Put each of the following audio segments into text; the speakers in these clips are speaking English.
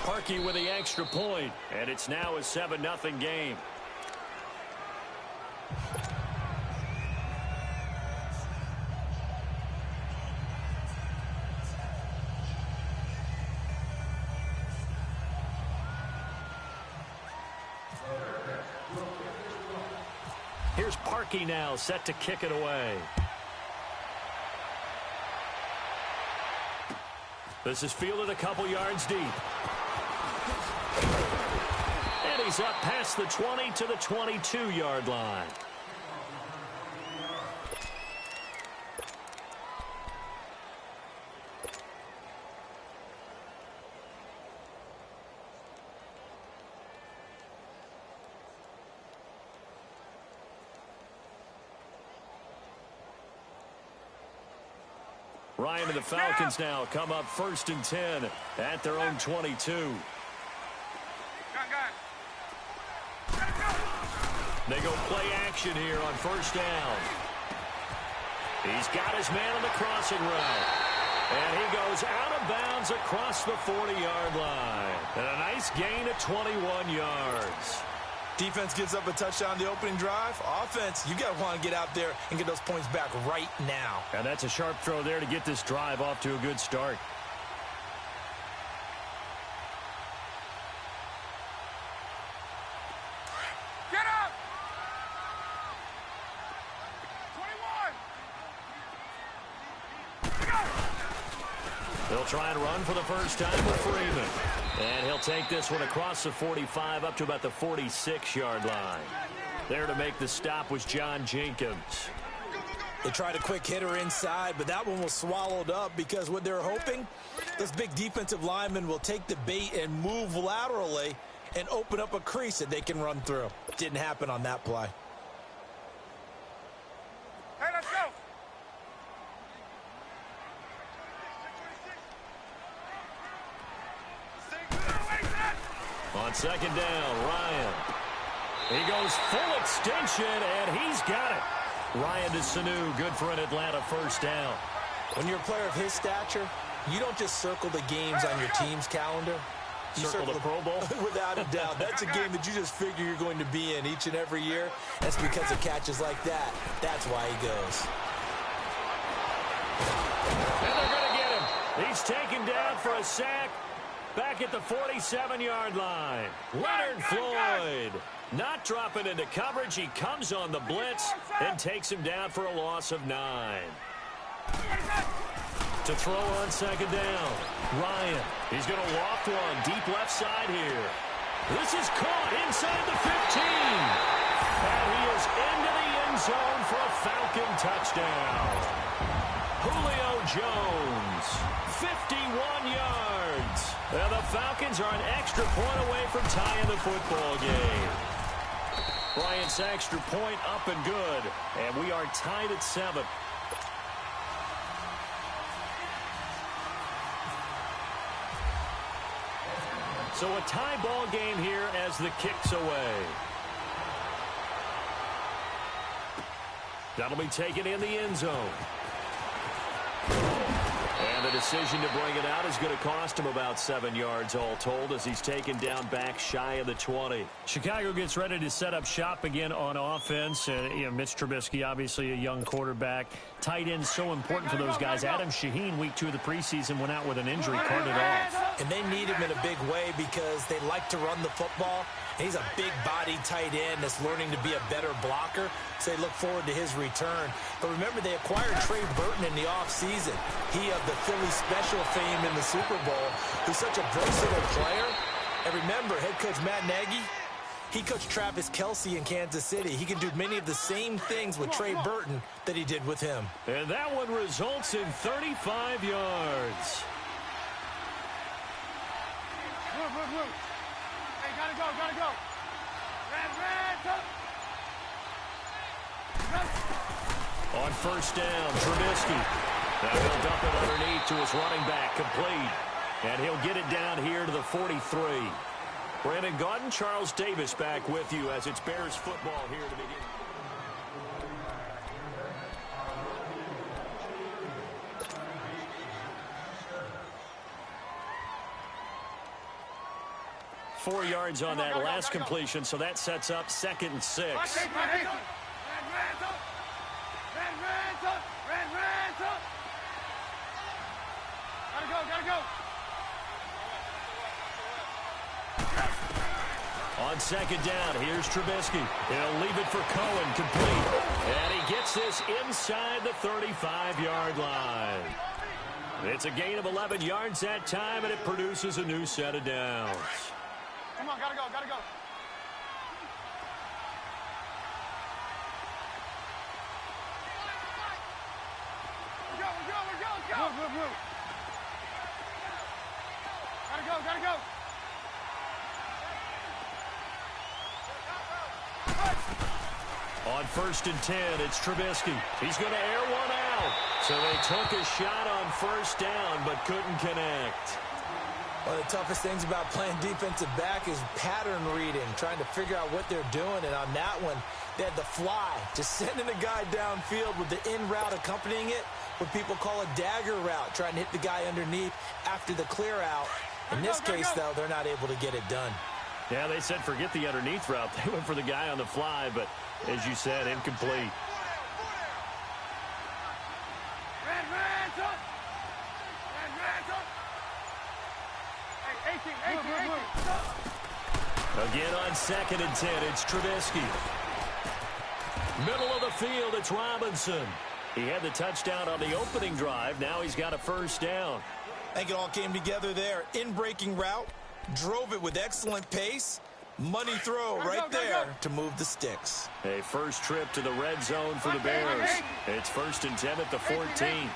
Parkey with the extra point, and it's now a 7-0 game. Here's Parkey now, set to kick it away. This is fielded a couple yards deep. And he's up past the 20 to the 22-yard line. Ryan and the Falcons now come up 1st and 10 at their own 22. They go play action here on 1st down. He's got his man on the crossing route. And he goes out of bounds across the 40-yard line. And a nice gain of 21 yards. Defense gives up a touchdown the opening drive. Offense, you got to want to get out there and get those points back right now. And that's a sharp throw there to get this drive off to a good start. Get up! 21! They'll try and run for the first time with Freeman. And he'll take this one across the 45 up to about the 46-yard line. There to make the stop was John Jenkins. They tried a quick hitter inside, but that one was swallowed up because what they're hoping, this big defensive lineman will take the bait and move laterally and open up a crease that they can run through. Didn't happen on that play. Hey, let's go! On 2nd down, Ryan. He goes full extension, and he's got it. Ryan to Sanu, good for an Atlanta 1st down. When you're a player of his stature, you don't just circle the games on your team's calendar. You circle the Pro Bowl? Without a doubt. That's a game that you just figure you're going to be in each and every year. That's because of catches like that. That's why he goes. And they're going to get him. He's taken down for a sack. Back at the 47-yard line. Leonard Floyd not dropping into coverage. He comes on the blitz and takes him down for a loss of 9. To throw on 2nd down. Ryan. He's going to loft one deep left side here. This is caught inside the 15. And he is into the end zone for a Falcon touchdown. Julio Jones, 51 yards. And the Falcons are an extra point away from tying the football game. Bryant's extra point up and good. And we are tied at 7. So a tie ball game here as the kick's away. That'll be taken in the end zone. And the decision to bring it out is going to cost him about 7 yards all told as he's taken down back shy of the 20. Chicago gets ready to set up shop again on offense. Mitch Trubisky, obviously a young quarterback. Tight end so important for those guys. Adam Shaheen, week 2 of the preseason, went out with an injury, carted off. And they need him in a big way because they like to run the football. He's a big-bodied tight end that's learning to be a better blocker, so they look forward to his return. But remember, they acquired Trey Burton in the offseason. He of the Philly special fame in the Super Bowl, who's such a versatile player. And remember, head coach Matt Nagy, he coached Travis Kelce in Kansas City. He can do many of the same things with Trey Burton that he did with him. And that one results in 35 yards. Move. Hey, gotta go. Red, go. On 1st down, Trubisky. Now he'll dump it underneath to his running back, complete. And he'll get it down here to the 43. Brandon Gaudin, Charles Davis back with you as it's Bears football here to begin. 4 yards on that last completion, so that sets up 2nd and 6. Gotta go. On 2nd down, here's Trubisky. He'll leave it for Cohen, complete. And he gets this inside the 35-yard line. It's a gain of 11 yards that time, and it produces a new set of downs. Come on, gotta go. Go. Move. Gotta go. On 1st and 10, it's Trubisky. He's going to air one out. So they took a shot on 1st down, but couldn't connect. One of the toughest things about playing defensive back is pattern reading, trying to figure out what they're doing. And on that one, they had the fly, just sending a guy downfield with the in route accompanying it, what people call a dagger route, trying to hit the guy underneath after the clear out. In this case, though, they're not able to get it done. Yeah, they said forget the underneath route. They went for the guy on the fly, but as you said, incomplete. Again on 2nd and 10, it's Trubisky. Middle of the field, it's Robinson. He had the touchdown on the opening drive. Now he's got a 1st down. I think it all came together there. In-breaking route, drove it with excellent pace. Money throw right there to move the sticks. A first trip to the red zone for the Bears. It's 1st and 10 at the 14.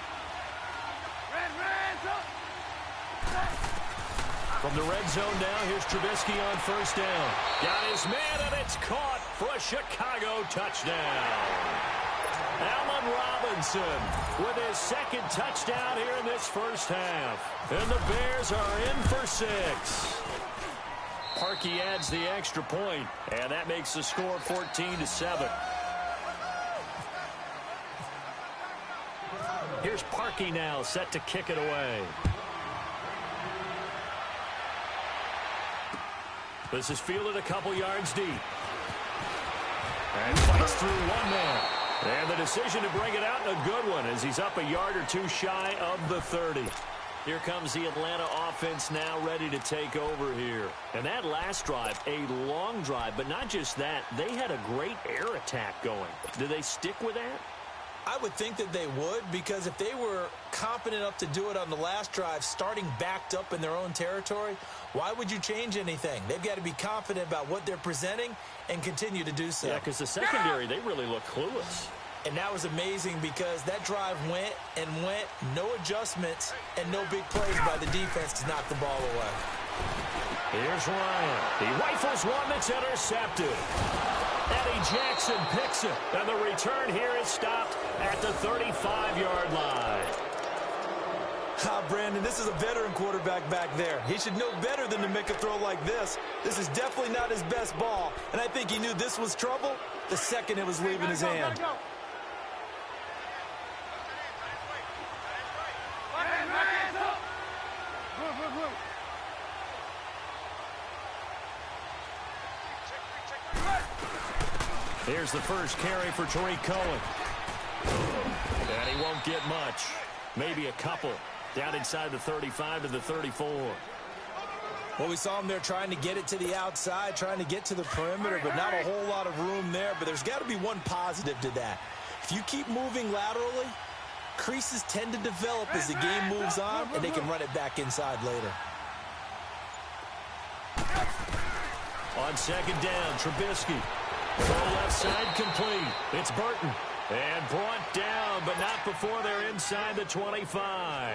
From the red zone now, here's Trubisky on 1st down. Got his man, and it's caught for a Chicago touchdown. Allen Robinson with his 2nd touchdown here in this first half. And the Bears are in for 6. Parkey adds the extra point, and that makes the score 14-7. Here's Parkey now, set to kick it away. This is fielded a couple yards deep. And fights through one man. And the decision to bring it out, and a good one, as he's up a yard or two shy of the 30. Here comes the Atlanta offense now ready to take over here. And that last drive, a long drive, but not just that. They had a great air attack going. Do they stick with that? I would think that they would, because if they were confident enough to do it on the last drive, starting backed up in their own territory, why would you change anything? They've got to be confident about what they're presenting and continue to do so. Yeah, because the secondary, they really look clueless. And that was amazing because that drive went, no adjustments, and no big plays by the defense to knock the ball away. Here's Ryan. He rifles one that's intercepted. Eddie Jackson picks it, and the return here is stopped at the 35-yard line. Brandon, this is a veteran quarterback back there. He should know better than to make a throw like this. This is definitely not his best ball, and I think he knew this was trouble the second it was leaving his hand. Here's the first carry for Tariq Cohen. And he won't get much. Maybe a couple. Down inside the 35 to the 34. Well, we saw him there trying to get it to the outside, trying to get to the perimeter, but not a whole lot of room there. But there's got to be one positive to that. If you keep moving laterally, creases tend to develop as the game moves on, and they can run it back inside later. On 2nd down, Trubisky. Throw left side complete. It's Burton. And brought down, but not before they're inside the 25.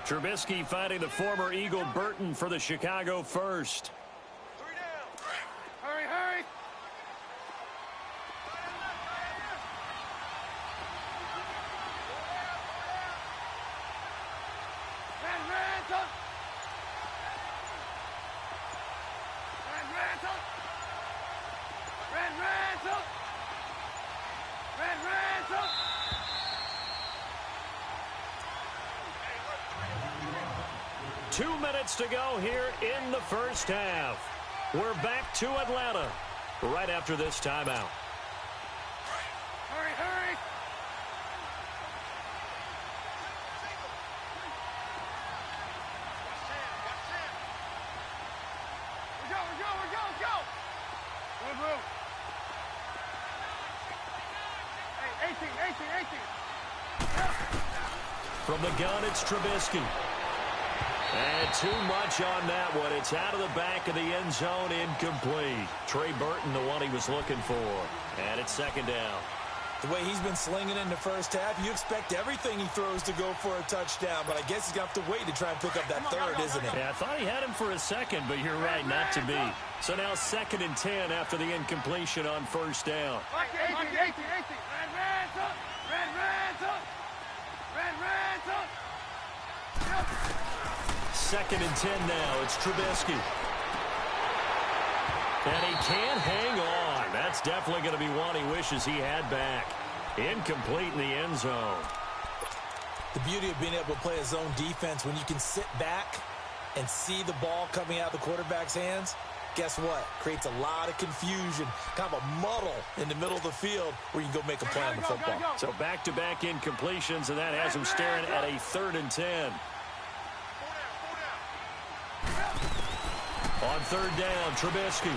Trubisky finding the former Eagle Burton for the Chicago first. Hurry, hurry. Two minutes to go here in the first half. We're back to Atlanta right after this timeout. Hurry, hurry. We go. Blue. Hey, 18. From the gun, it's Trubisky. And too much on that one. It's out of the back of the end zone, incomplete. Trey Burton, the one he was looking for. And it's second down. The way he's been slinging in the first half, you expect everything he throws to go for a touchdown, but I guess he's going to have to wait to try and pick up that third, isn't it? Yeah, I thought he had him for a second, but you're right, not to be. So now 2nd and 10 after the incompletion on first down. 18. Red. 2nd and 10 now. It's Trubisky. And he can't hang on. That's definitely going to be one he wishes he had back. Incomplete in the end zone. The beauty of being able to play a zone defense when you can sit back and see the ball coming out of the quarterback's hands, guess what? Creates a lot of confusion, kind of a muddle in the middle of the field where you can go make a play on the football. So back-to-back incompletions, and that has him staring at a 3rd and 10. On 3rd down, Trubisky.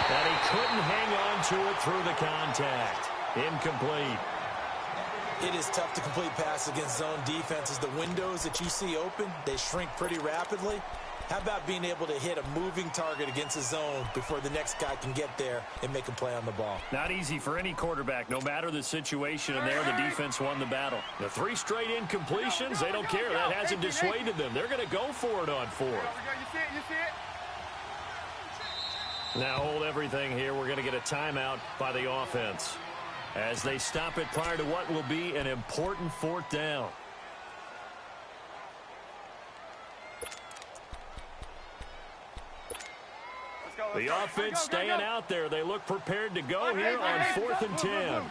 And he couldn't hang on to it through the contact. Incomplete. It is tough to complete passes against zone defenses. The windows that you see open, they shrink pretty rapidly. How about being able to hit a moving target against a zone before the next guy can get there and make a play on the ball? Not easy for any quarterback, no matter the situation, and there the defense won the battle. The 3 straight incompletions, they don't care. That hasn't dissuaded them. They're going to go for it on 4th. You see it? Now hold everything here. We're going to get a timeout by the offense as they stop it prior to what will be an important 4th down. The offense staying out there. They look prepared to go here on 4th and 10. Red.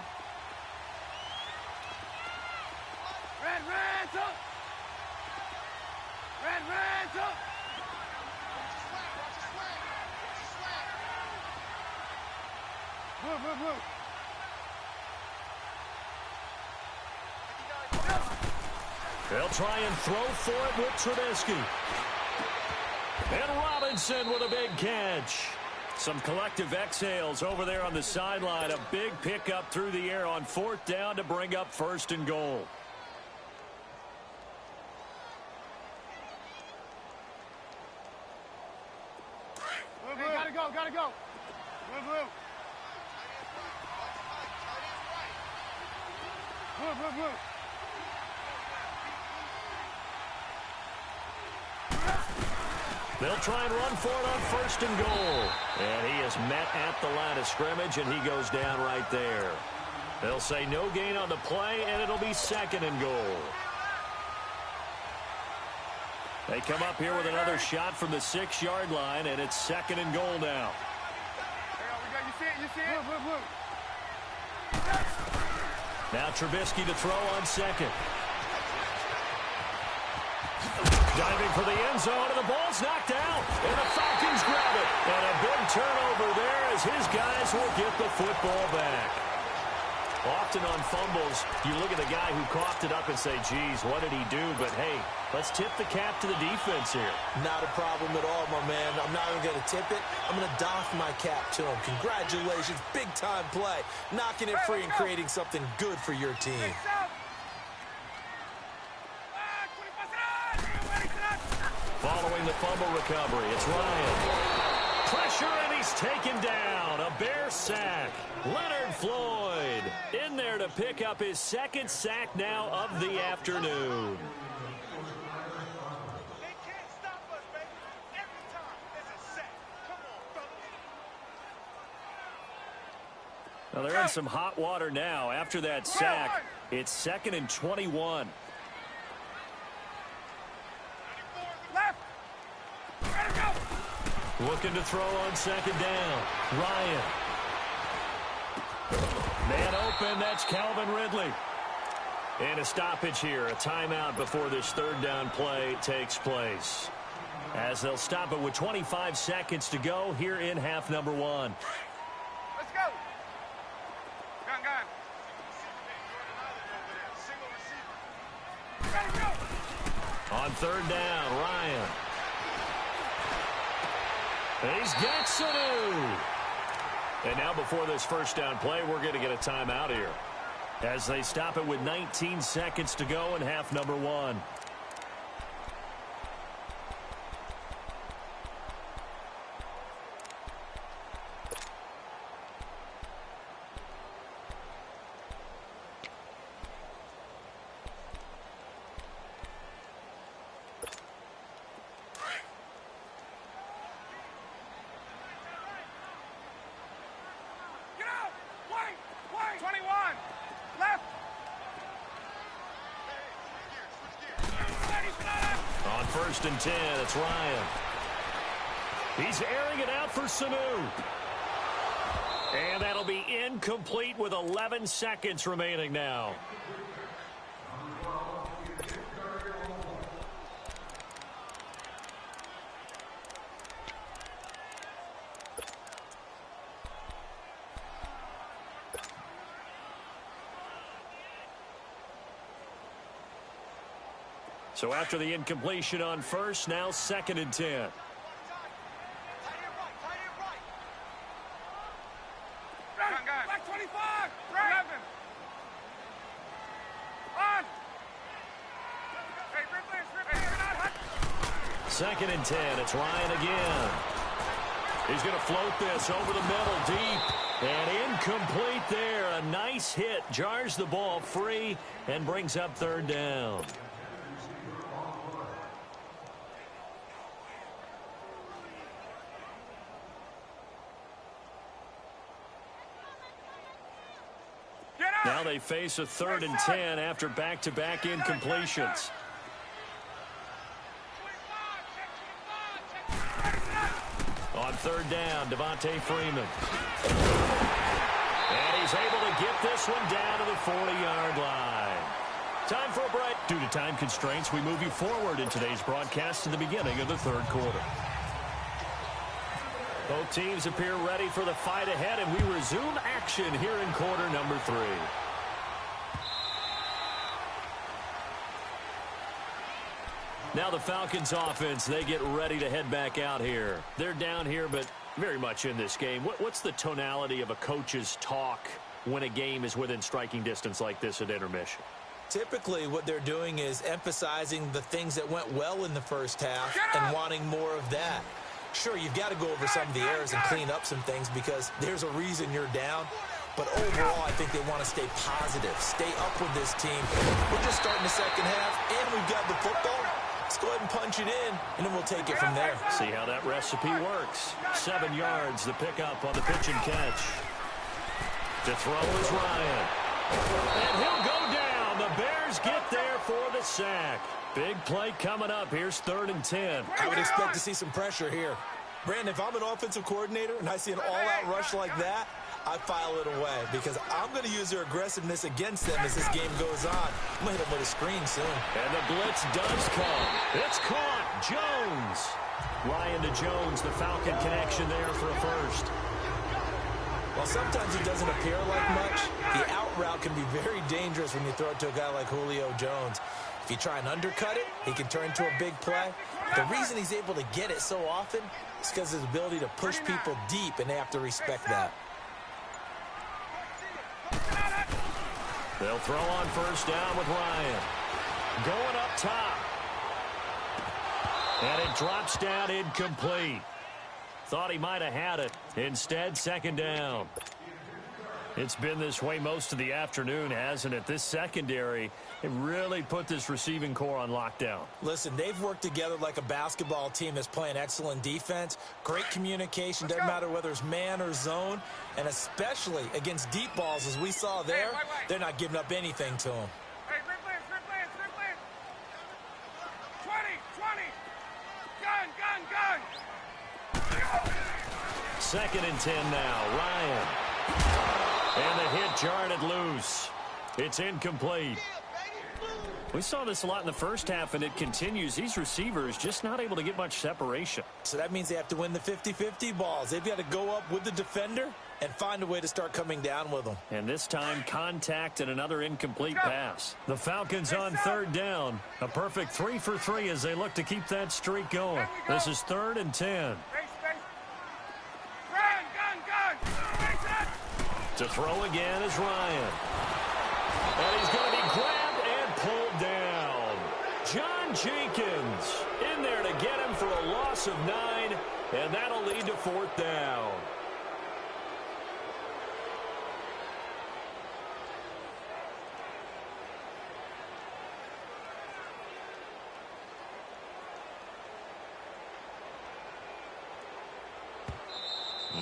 Blue. They'll try and throw for it with Trubisky. And Robinson with a big catch. Some collective exhales over there on the sideline. A big pickup through the air on 4th down to bring up 1st and goal. Hey, gotta go. Blue. They'll try and run for it on 1st and goal. And he is met at the line of scrimmage, and he goes down right there. They'll say no gain on the play, and it'll be 2nd and goal. They come up here with another shot from the 6-yard line, and it's 2nd and goal now. You see it? Blue. Now Trubisky to throw on 2nd. Diving for the end zone, and the ball's knocked out. And the Falcons grab it. And a big turnover there as his guys will get the football back. Often on fumbles, you look at the guy who coughed it up and say, geez, what did he do? But, hey, let's tip the cap to the defense here. Not a problem at all, my man. I'm not even going to tip it. I'm going to doff my cap to him. Congratulations. Big-time play. Knocking it free and creating something good for your team. Following the fumble recovery, it's Ryan. Pressure, and he's taken down. A Bear sack. Leonard Floyd in there to pick up his 2nd sack now of the afternoon. They can't stop us, baby. Every time there's a sack. Come on, fellas. Now they're in some hot water now. After that sack, it's 2nd and 21. Looking to throw on 2nd down. Ryan. Man open, that's Calvin Ridley. And a stoppage here, a timeout before this 3rd down play takes place. as they'll stop it with 25 seconds to go here in half number one. Let's go. Gun. Ready, go. On third down, Ryan. He's got Sanu. And now before this first down play, we're going to get a timeout here, as they stop it with 19 seconds to go in half number one. Get out. Wait. 21. Left. On first and 10, it's Ryan. He's airing it out for Sanu. And that'll be incomplete with 11 seconds remaining now. So after the incompletion on first, now second and 10. Tight end right. Gun. Back 25. 11. On. Hey, Ripley, you're not hot. Second and 10, it's Ryan again. He's going to float this over the middle deep. And incomplete there. A nice hit. Jars the ball free and brings up third down. Now they face a third and 10 after back-to-back incompletions. On third down, Devontae Freeman. And he's able to get this one down to the 40-yard line. Time for a break. Due to time constraints, we move you forward in today's broadcast to the beginning of the third quarter. Both teams appear ready for the fight ahead, and we resume action here in quarter number 3. Now the Falcons offense, they get ready to head back out here. They're down here, but very much in this game. What's the tonality of a coach's talk when a game is within striking distance like this at intermission? Typically, what they're doing is emphasizing the things that went well in the first half and wanting more of that. Sure, you've got to go over some of the errors and clean up some things because there's a reason you're down. But overall, I think they want to stay positive, stay up with this team. We're just starting the second half, and we've got the football. Let's go ahead and punch it in, and then we'll take it from there. See how that recipe works. 7 yards, the pickup on the pitch and catch. To throw is Ryan. And he'll go down. The Bears get there for the sack. Big play coming up. Here's third and 10. I would expect to see some pressure here. Brandon, if I'm an offensive coordinator and I see an all-out rush like that, I file it away because I'm going to use their aggressiveness against them as this game goes on. I'm going to hit them with a screen soon. And the blitz does come. It's caught. Jones. Ryan to Jones, the Falcon connection there for a first. While sometimes it doesn't appear like much, the out route can be very dangerous when you throw it to a guy like Julio Jones. If you try and undercut it, he can turn into a big play. The reason he's able to get it so often is because of his ability to push people deep, and they have to respect that. They'll throw on first down with Ryan. Going up top. And it drops down incomplete. Thought he might have had it. Instead, second down. It's been this way most of the afternoon, hasn't it? This secondary, it really put this receiving core on lockdown. Listen, they've worked together like a basketball team that's playing excellent defense. Great communication, doesn't matter whether it's man or zone. And especially against deep balls, as we saw there, they're not giving up anything to them. Hey, Ripley. 20. Gun. Second and 10 now. Ryan. And the hit jarred it loose. It's incomplete. We saw this a lot in the first half, and it continues. These receivers just not able to get much separation. So that means they have to win the 50-50 balls. They've got to go up with the defender and find a way to start coming down with them. And this time, contact and another incomplete pass. The Falcons on third down. A perfect 3 for 3 as they look to keep that streak going. This is 3rd and 10. To throw again is Ryan. And he's going to be grabbed and pulled down. John Jenkins in there to get him for a loss of 9, and that'll lead to 4th down.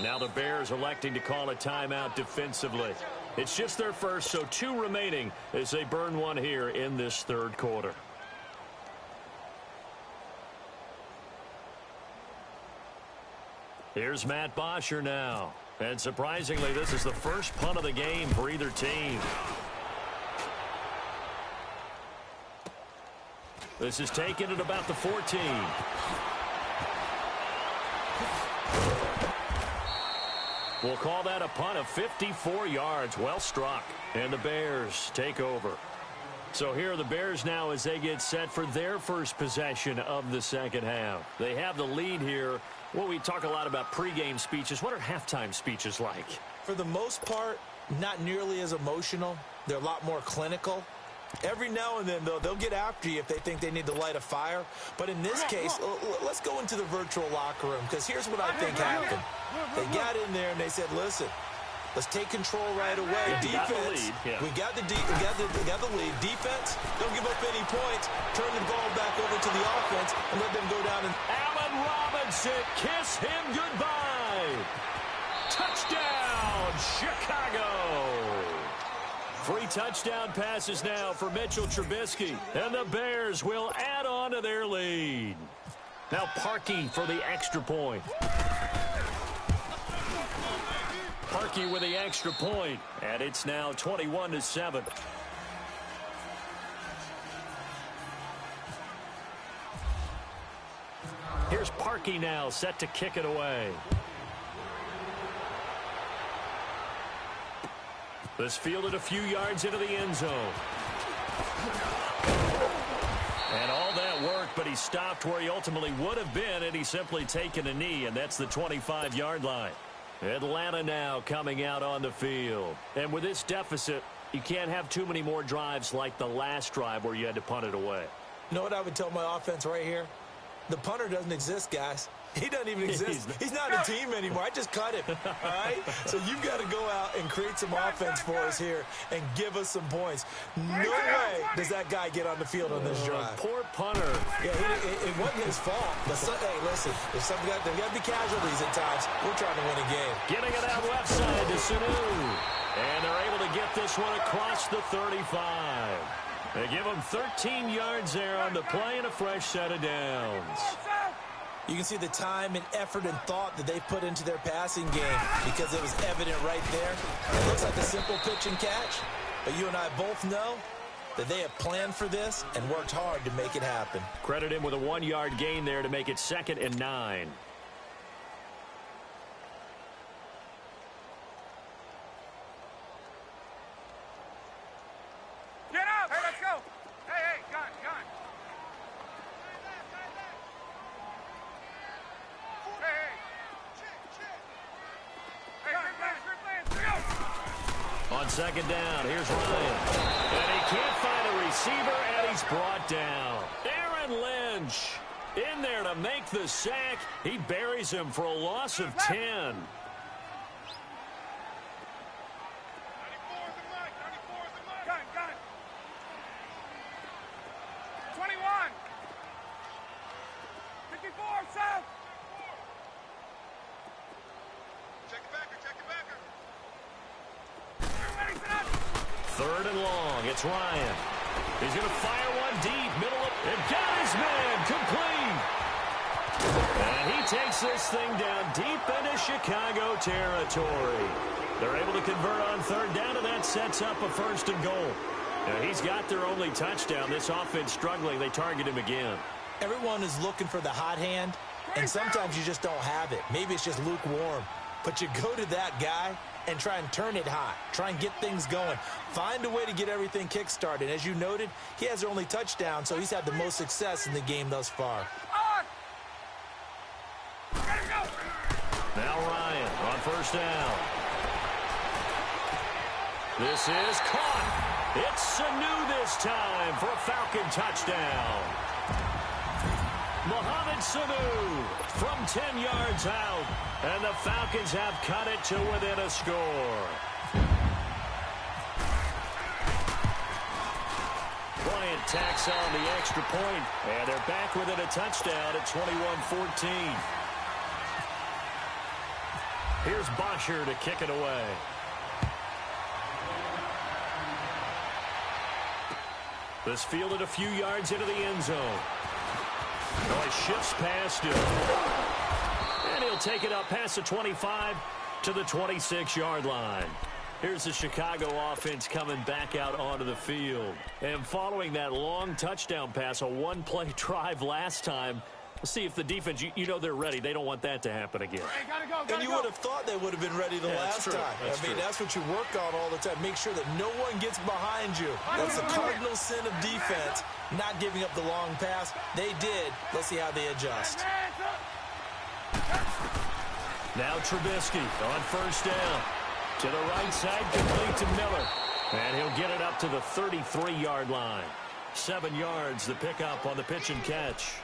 Now the Bears electing to call a timeout defensively. It's just their first, so 2 remaining as they burn one here in this 3rd quarter. Here's Matt Bosher now. And surprisingly, this is the first punt of the game for either team. This is taken at about the 14. We'll call that a punt of 54 yards. Well struck. And the Bears take over. So here are the Bears now as they get set for their first possession of the second half. They have the lead here. Well, we talk a lot about pregame speeches. What are halftime speeches like? For the most part, not nearly as emotional. They're a lot more clinical. Every now and then, though, they'll get after you if they think they need to light a fire. But in this case, let's go into the virtual locker room, because here's what I think happened. They got in there and they said, listen, let's take control right away. Defense, we got the lead. Defense, don't give up any points. Turn the ball back over to the offense and let them go down. And Allen Robinson, kiss him goodbye. Touchdown, Chicago. 3 touchdown passes now for Mitchell Trubisky. And the Bears will add on to their lead. Now Parkey for the extra point. Parkey with the extra point. And it's now 21-7. Here's Parkey now set to kick it away. This fielded a few yards into the end zone. And all that worked, but he stopped where he ultimately would have been had he simply taken a knee, and that's the 25-yard line. Atlanta now coming out on the field. And with this deficit, you can't have too many more drives like the last drive where you had to punt it away. You know what I would tell my offense right here? The punter doesn't exist, guys. He doesn't even exist. He's not a team anymore. I just cut him, all right? So you've got to go out and create some offense for us here and give us some points. No way does that guy get on the field on this drive. Poor punter. Yeah, it wasn't his fault. But hey, listen, there's got to be casualties at times. We're trying to win a game. Getting it out left side to Sanu. And they're able to get this one across the 35. They give him 13 yards there on the play and a fresh set of downs. You can see the time and effort and thought that they put into their passing game because it was evident right there. It looks like a simple pitch and catch, but you and I both know that they have planned for this and worked hard to make it happen. Credit him with a 1-yard gain there to make it 2nd and 9. Get up! Hey, let's go! Hey, gun. On 2nd down, here's Ryan. And he can't find a receiver, and he's brought down. Aaron Lynch in there to make the sack. He buries him for a loss of 10. 21. 54, south. Check it backer. 3rd and long. It's Ryan. He's going to fire one deep. Middle of and got his man complete. And he takes this thing down deep into Chicago territory. They're able to convert on 3rd down, and that sets up a 1st and goal. Now, he's got their only touchdown. This offense struggling. They target him again. Everyone is looking for the hot hand, and sometimes you just don't have it. Maybe it's just lukewarm. But you go to that guy and try and turn it hot. Try and get things going. Find a way to get everything kick-started. As you noted, he has their only touchdown, so he's had the most success in the game thus far. Now Ryan on first down. This is caught. It's Sanu this time for a Falcon touchdown. Mohamed Sanu from 10 yards out, and the Falcons have cut it to within a score. Bryant tacks on the extra point, and they're back within a touchdown at 21-14. Here's Bosher to kick it away. This fielded a few yards into the end zone. Oh, he shifts past him. And he'll take it up past the 25 to the 26-yard line. Here's the Chicago offense coming back out onto the field. And following that long touchdown pass, a one-play drive last time, let's see if the defense, you know they're ready. They don't want that to happen again. Hey, gotta go. And you would have thought they would have been ready the last time. That's what you work on all the time. Make sure that no one gets behind you. That's the cardinal sin of defense, not giving up the long pass. They did. Let's see how they adjust. Now Trubisky on first down. To the right side, complete to Miller. And he'll get it up to the 33-yard line. 7 yards, the pickup on the pitch and catch.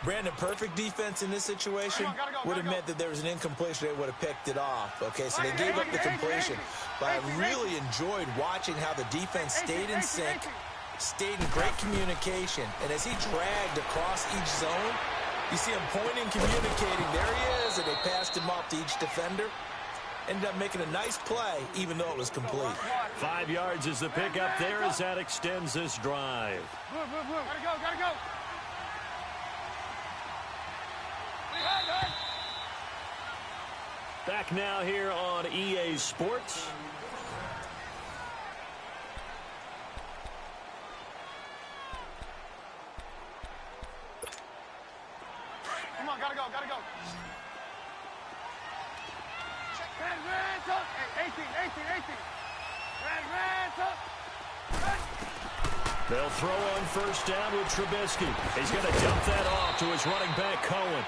Brandon, perfect defense in this situation would have meant that there was an incompletion. They would have picked it off. Okay, so they gave up the completion. But I really enjoyed watching how the defense stayed in sync, stayed in great communication. And as he dragged across each zone, you see him pointing, communicating. There he is, and they passed him off to each defender. Ended up making a nice play, even though it was complete. 5 yards is the pickup there as that extends this drive. Gotta go. Back now here on EA Sports. Come on, gotta go. Red, hey, 18. Red. They'll throw on first down with Trubisky. He's going to dump that off to his running back, Cohen.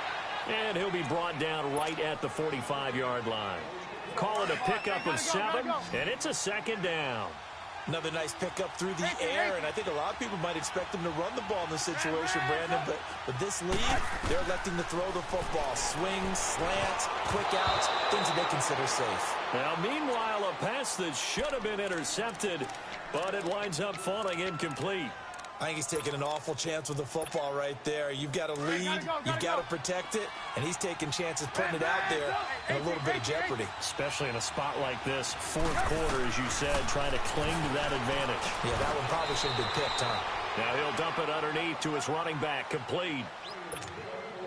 And he'll be brought down right at the 45-yard line. Call it a pickup of 7, and it's a second down. Another nice pickup through the air, and I think a lot of people might expect them to run the ball in this situation, Brandon, but with this lead, they're electing to throw the football. Swings, slants, quick outs, things that they consider safe. Now, meanwhile, a pass that should have been intercepted, but it winds up falling incomplete. I think he's taking an awful chance with the football right there. You've got to lead, you've got to protect it, and he's taking chances putting it out there in a little bit of jeopardy. Especially in a spot like this, fourth quarter, as you said, trying to cling to that advantage. Yeah, that one probably should have been picked, huh? Now he'll dump it underneath to his running back, complete.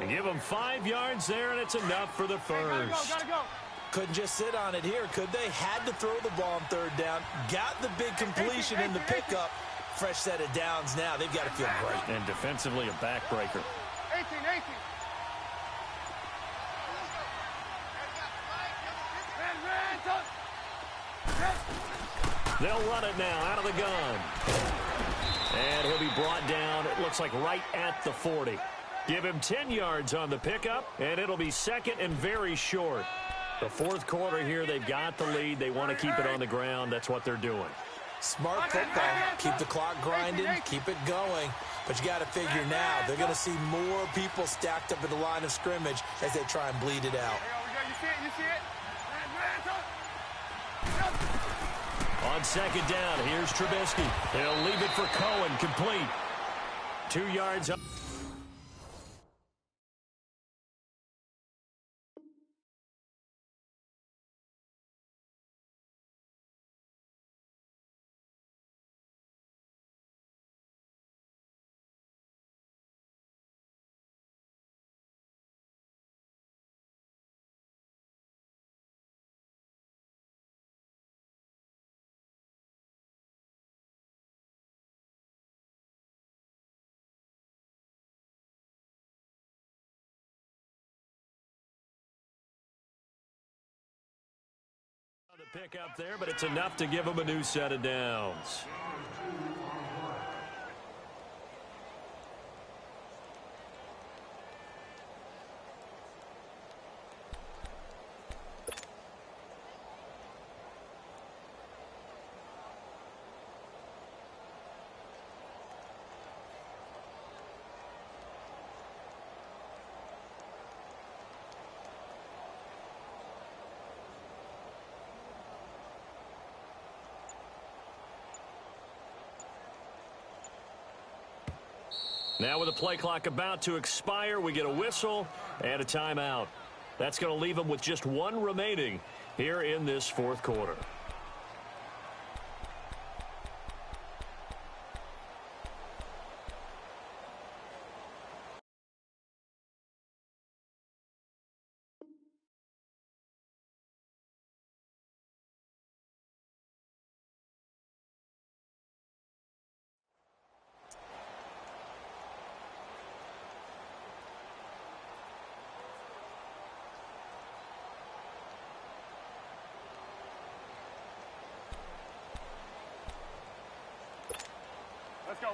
And give him 5 yards there, and it's enough for the first. Gotta go. Couldn't just sit on it here, could they? Had to throw the ball on third down, got the big completion in the pickup. Fresh set of downs now. They've got to feel great. And defensively, a backbreaker. 18. They'll run it now out of the gun. And he'll be brought down, it looks like right at the 40. Give him 10 yards on the pickup, and it'll be second and very short. The fourth quarter here, they've got the lead. They want to keep it on the ground. That's what they're doing. Smart football. Keep the clock grinding, keep it going. But you got to figure now, they're going to see more people stacked up at the line of scrimmage as they try and bleed it out. You see it? On second down, here's Trubisky. He'll leave it for Cohen, complete. 2 yards up. Pick up there, but it's enough to give him a new set of downs. Now with the play clock about to expire, we get a whistle and a timeout. That's going to leave them with just one remaining here in this fourth quarter.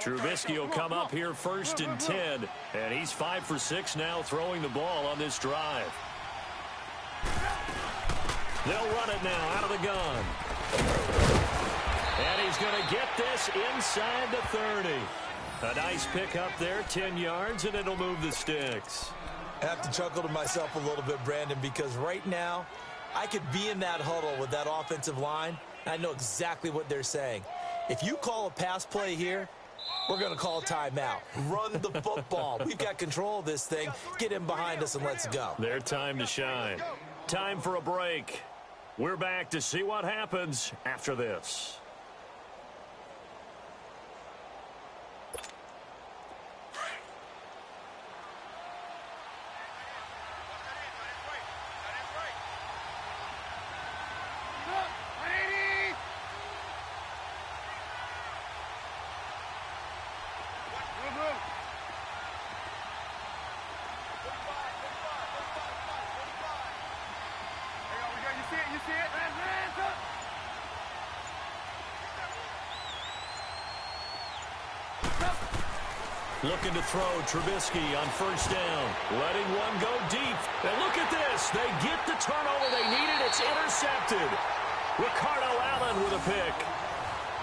Trubisky will come up here first and 10, and he's 5 for 6 now throwing the ball on this drive. They'll run it now out of the gun. And he's going to get this inside the 30. A nice pick up there, 10 yards, and it'll move the sticks. I have to chuckle to myself a little bit, Brandon, because right now I could be in that huddle with that offensive line, and I know exactly what they're saying. If you call a pass play here, we're going to call a timeout. Run the football. We've got control of this thing. Get him behind us and let's go. Their time to shine. Time for a break. We're back to see what happens after this. Looking to throw Trubisky on first down. Letting one go deep. And look at this. They get the turnover they needed. It's intercepted. Ricardo Allen with a pick.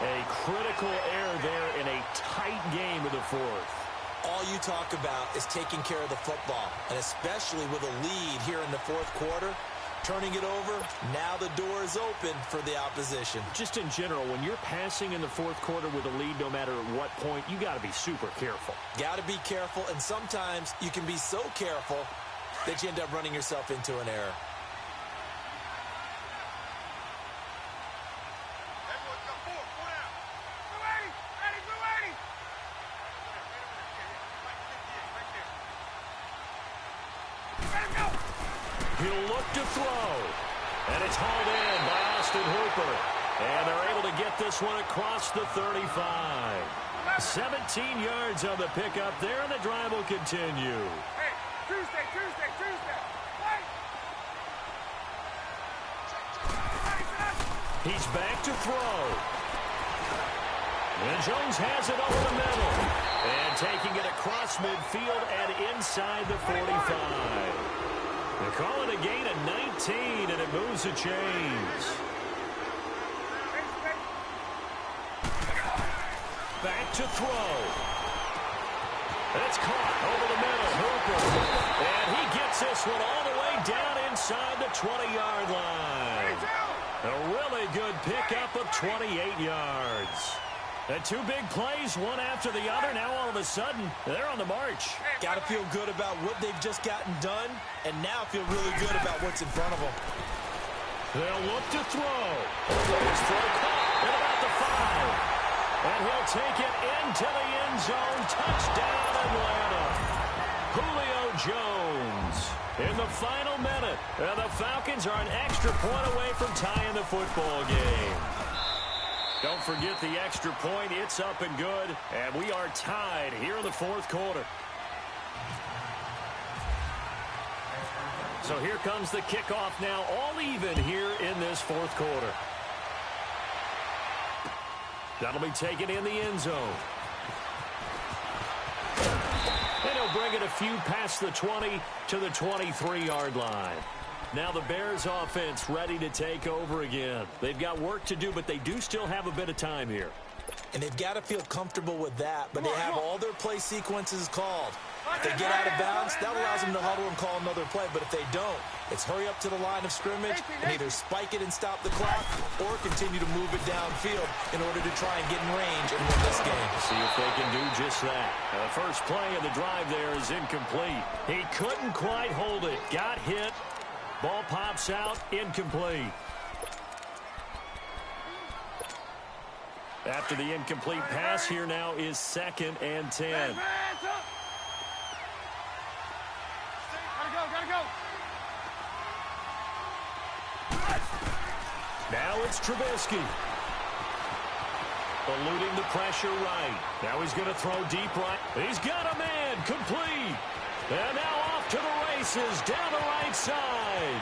A critical error there in a tight game of the fourth. All you talk about is taking care of the football, and especially with a lead here in the fourth quarter. Turning it over, now the door is open for the opposition. Just in general, when you're passing in the fourth quarter with a lead, no matter at what point, you got to be super careful. Got to be careful, and sometimes you can be so careful that you end up running yourself into an error. He'll look to throw. And it's hauled in by Austin Hooper. And they're able to get this one across the 35. 17 yards on the pickup there, and the drive will continue. Hey, Tuesday. Hey. He's back to throw. And Jones has it over the middle. And taking it across midfield and inside the 45. They call it a gain of 19, and it moves the chains. Back to throw. It's caught over the middle. Hooper. And he gets this one all the way down inside the 20-yard line. A really good pickup of 28 yards. The two big plays, one after the other. Now all of a sudden, they're on the march. Got to feel good about what they've just gotten done, and now feel really good about what's in front of them. They'll look to throw. His throw caught at about the 5. And he'll take it into the end zone. Touchdown, Atlanta. Julio Jones in the final minute. And the Falcons are an extra point away from tying the football game. Don't forget the extra point. It's up and good. And we are tied here in the fourth quarter. So here comes the kickoff now, all even here in this fourth quarter. That'll be taken in the end zone. And he'll bring it a few past the 20 to the 23-yard line. Now the Bears offense ready to take over again. They've got work to do, but they do still have a bit of time here. And they've got to feel comfortable with that, but they have all their play sequences called. If they get out of bounds, that allows them to huddle and call another play. But if they don't, it's hurry up to the line of scrimmage and either spike it and stop the clock or continue to move it downfield in order to try and get in range and win this game. See if they can do just that. The first play of the drive there is incomplete. He couldn't quite hold it. Got hit. Ball pops out. Incomplete. After the incomplete pass, here now is 2nd and 10. Gotta go. Now it's Trubisky. Eluding the pressure right. Now he's going to throw deep right. He's got a man. Complete. And now off to the races down the right side.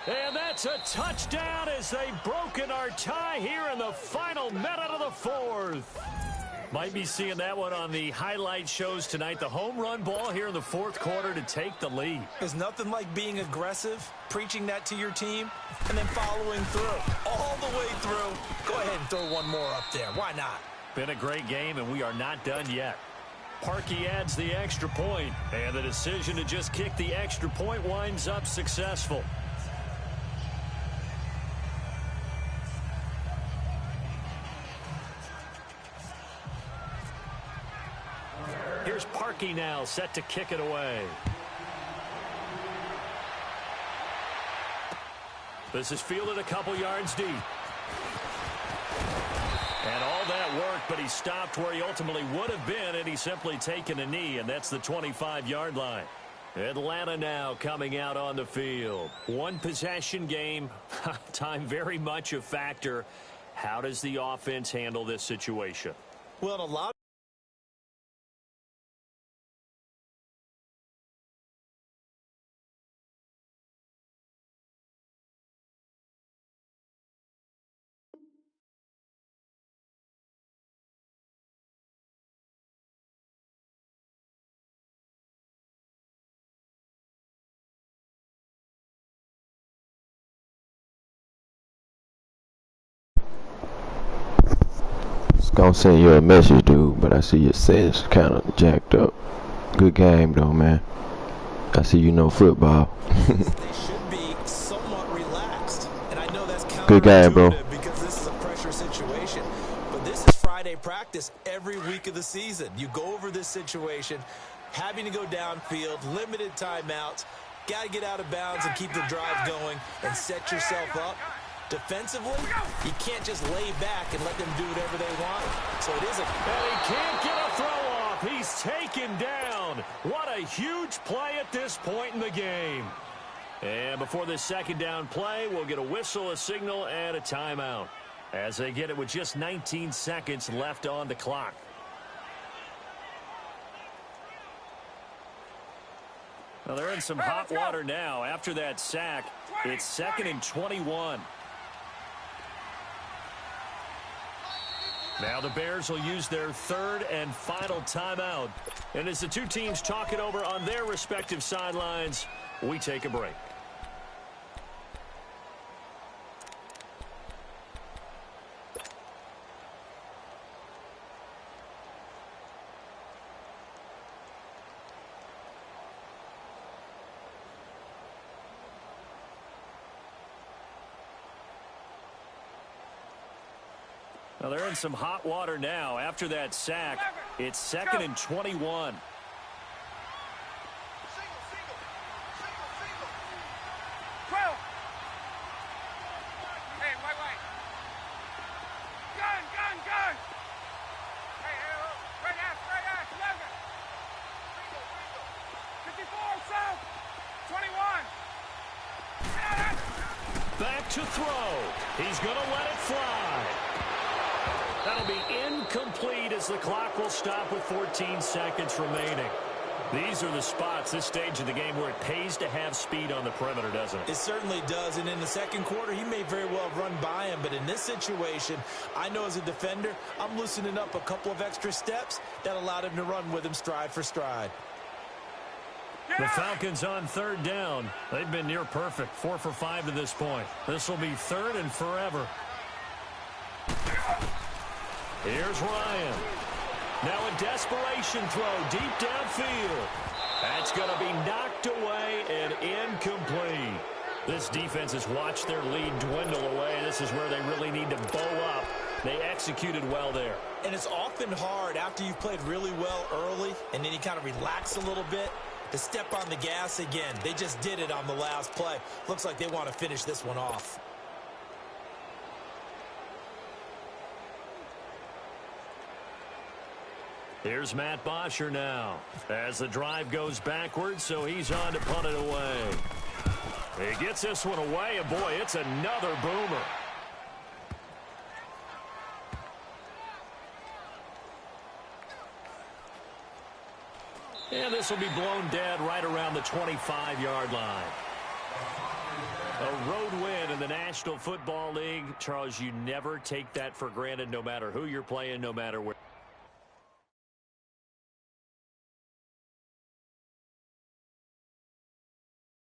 And that's a touchdown as they've broken our tie here in the final minute of the fourth. Might be seeing that one on the highlight shows tonight. The home run ball here in the fourth quarter to take the lead. There's nothing like being aggressive, preaching that to your team, and then following through. All the way through. Go ahead and throw one more up there. Why not? Been a great game, and we are not done yet. Parkey adds the extra point, and the decision to just kick the extra point winds up successful. Here's Parkey now, set to kick it away. This is fielded a couple yards deep. And all that work, but he stopped where he ultimately would have been, and he's simply taken a knee, and that's the 25-yard line. Atlanta now coming out on the field. One possession game, time very much a factor. How does the offense handle this situation? Well, a lot. Gonna send you a message, dude, but I see your settings kind of jacked up. Good game, though, man. I see you know football. They should be somewhat relaxed, and I know that's Good game, bro. Because this is a pressure situation. But this is Friday practice every week of the season. You go over this situation, having to go downfield, limited timeouts, got to get out of bounds and keep the drive going and set yourself up. Defensively, you can't just lay back and let them do whatever they want. So it is a... And he can't get a throw off. He's taken down. What a huge play at this point in the game. And before this second down play, we'll get a whistle, a signal, and a timeout as they get it with just 19 seconds left on the clock. Well, they're in some hot water now. After that sack, it's 2nd and 21. Now the Bears will use their third and final timeout. And as the two teams talk it over on their respective sidelines, we take a break. Well, they're in some hot water now. After that sack, it's 2nd and 21. Back to throw. He's going to let it fly. That'll be incomplete as the clock will stop with 14 seconds remaining. These are the spots, this stage of the game, where it pays to have speed on the perimeter, doesn't it? It certainly does, and in the second quarter, he may very well run by him, but in this situation, I know as a defender, I'm loosening up a couple of extra steps that allowed him to run with him stride for stride. The Falcons on third down. They've been near perfect, 4 for 5 to this point. This will be third and forever. Here's Ryan. Now a desperation throw deep downfield. That's going to be knocked away and incomplete. This defense has watched their lead dwindle away. This is where they really need to bow up. They executed well there. And it's often hard after you've played really well early and then you kind of relax a little bit to step on the gas again. They just did it on the last play. Looks like they want to finish this one off. Here's Matt Bosher now as the drive goes backwards, so he's on to punt it away. He gets this one away, and boy, it's another boomer. And this will be blown dead right around the 25-yard line. A road win in the National Football League. Charles, you never take that for granted, no matter who you're playing, no matter where.